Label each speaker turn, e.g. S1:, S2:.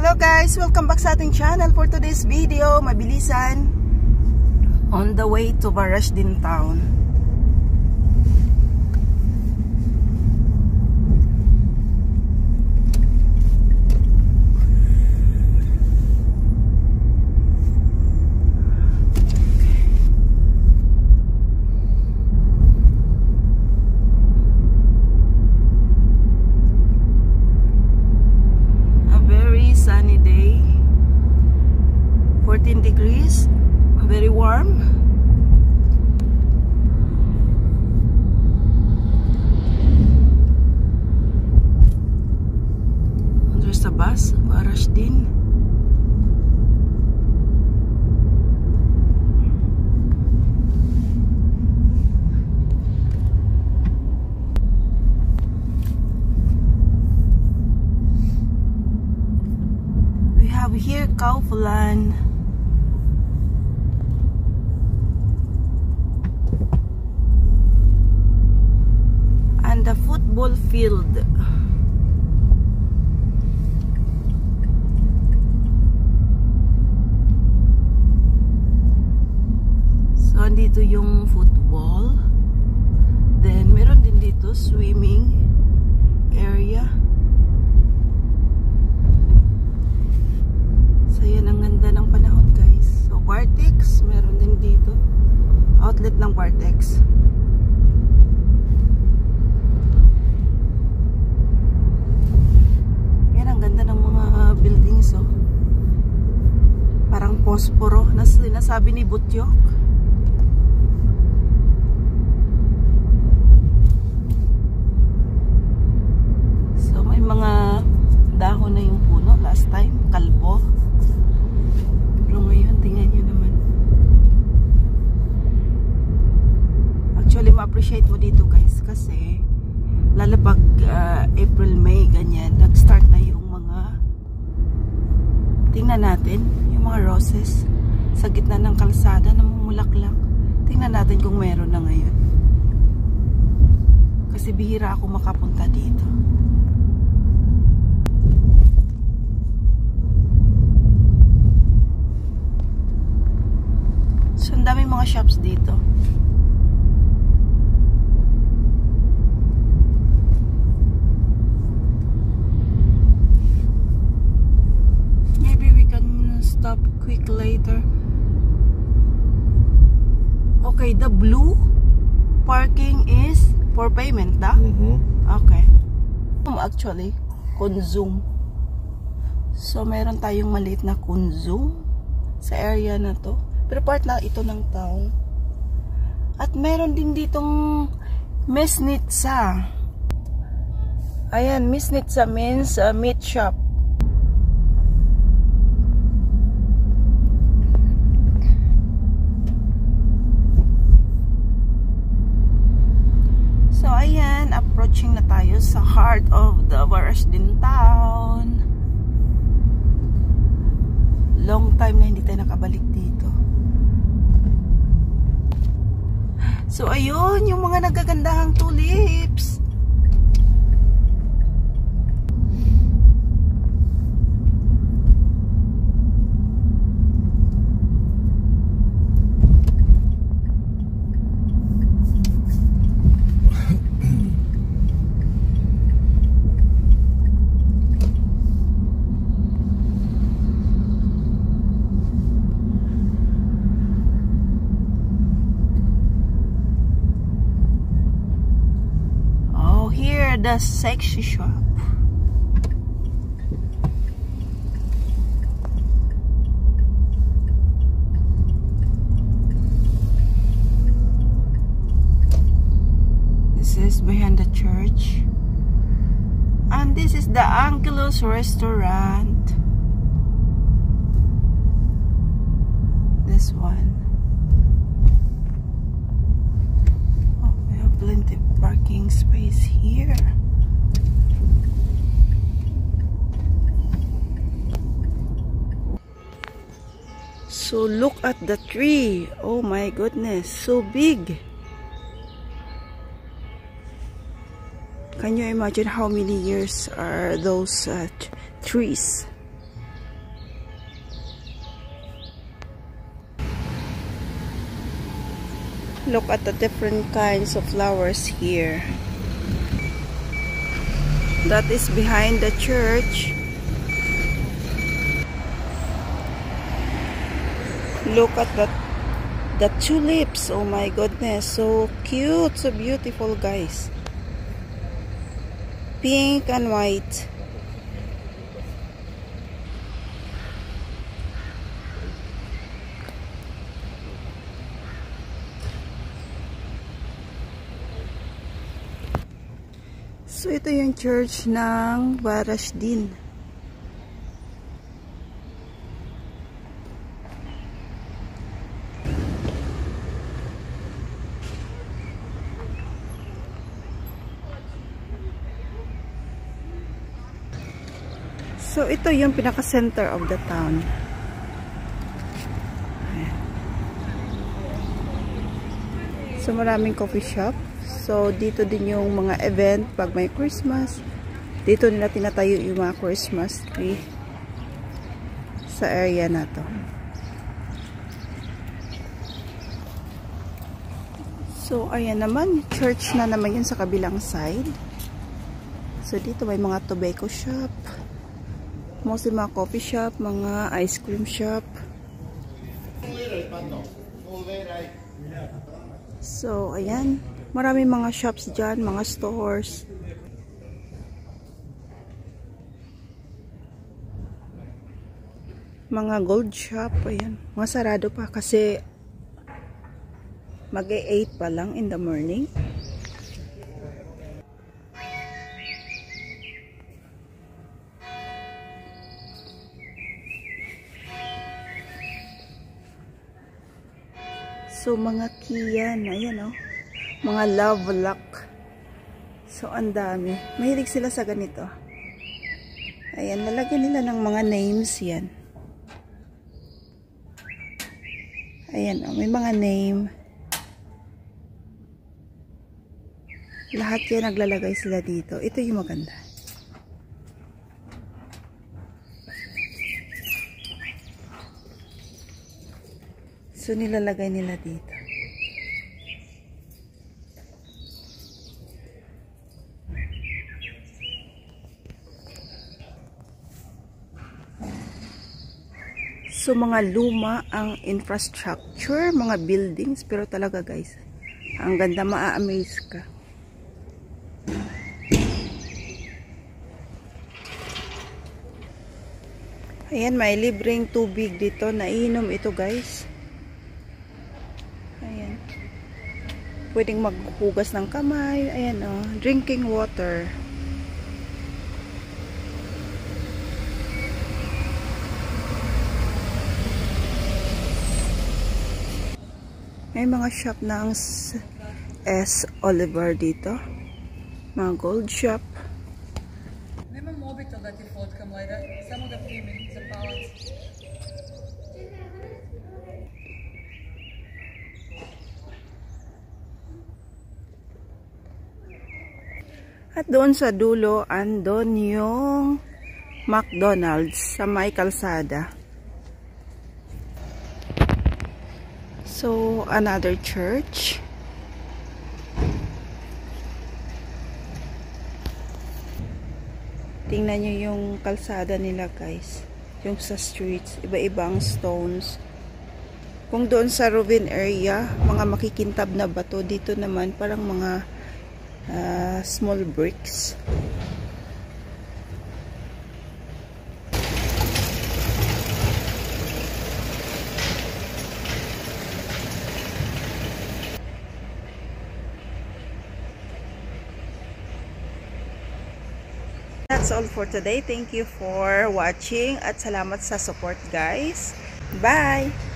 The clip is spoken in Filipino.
S1: Hello guys! Welcome back sa ating channel. For today's video, mabilisan, on the way to Barashdin Town. Sunny day, 14 degrees, very warm. And there's a bus, Barashdin. Here, Kaufland. And the football field. So, andito yung football. Then, meron din dito swimming area. So, yan ang ganda ng panahon guys. So, Bartex, meron din dito. Outlet ng Bartex. Yan ang ganda ng mga buildings, oh. Parang posporo na sinasabi ni Butyok. So, may mga dahon na yung puno last time. Kalbo. Pero ngayon, tingnan nyo naman. Actually, ma-appreciate mo dito guys. Kasi, lalo pag April, May, ganyan, nag-start na yung mga, tingnan natin, yung mga roses sa gitna ng kalsada na mumulaklak. Tingnan natin kung meron na ngayon. Kasi bihira ako makapunta dito. So, ang daming mga shops dito. Maybe we can stop quick later. Okay, the blue parking is for payment, da? Okay. Actually, consume. So, meron tayong maliit na consume sa area na to. Pero part na ito ng town. At meron din ditong Mesnitsa. Ayan, Mesnitsa means meat shop. So ayan, approaching na tayo sa heart of the Barashdin Town. Long time na hindi tayo nakabalik dito. So, ayun, yung mga nagagandahang tulips. The sexy shop. This is behind the church. And this is the Angelus restaurant. This one. Oh, we have plenty of parking space here. So look at the tree. Oh my goodness, so big. Can you imagine how many years are those trees? Look at the different kinds of flowers here. That is behind the church. Look at the tulips. Oh my goodness, so cute, so beautiful, guys. Pink and white. So ito yung church ng Barashdin. So ito yung pinaka-center of the town. So maraming coffee shop. So dito din yung mga event pag may Christmas. Dito nila tinatayo yung mga Christmas tree sa area na to. So ayan naman, church na naman yun sa kabilang side. So dito may mga tobacco shop. Mostly mga coffee shop, mga ice cream shop. So ayan, maraming mga shops dyan, mga stores. Mga gold shop, ayan. Mga sarado pa kasi mag-8 pa lang in the morning. So mga kiyan, ayan oh. Mga love lock. So ang dami. Mahilig sila sa ganito. Ayan, nalagyan nila ng mga names yan. Ayan oh, may mga name. Lahat yan naglalagay sila dito. Ito yung maganda. So nilalagay nila dito. So mga luma ang infrastructure, mga buildings, pero talaga guys, ang ganda, maa-amaze ka. Ayan, may libreng tubig dito, naiinom ito guys. Ayan. Pwedeng maghugas ng kamay, ayan oh, drinking water. May mga shop ng S. Oliver dito. Mga gold shop.
S2: Nema mobitel da ti fotkam later. Samo da primim za palac.
S1: At doon sa dulo, andon yung McDonald's sa may kalsada. So, another church. Tingnan nyo yung kalsada nila guys. Yung sa streets, iba-ibang stones. Kung doon sa Rovin area, mga makikintab na bato. Dito naman parang mga small bricks. That's all for today. Thank you for watching at salamat sa support guys. Bye!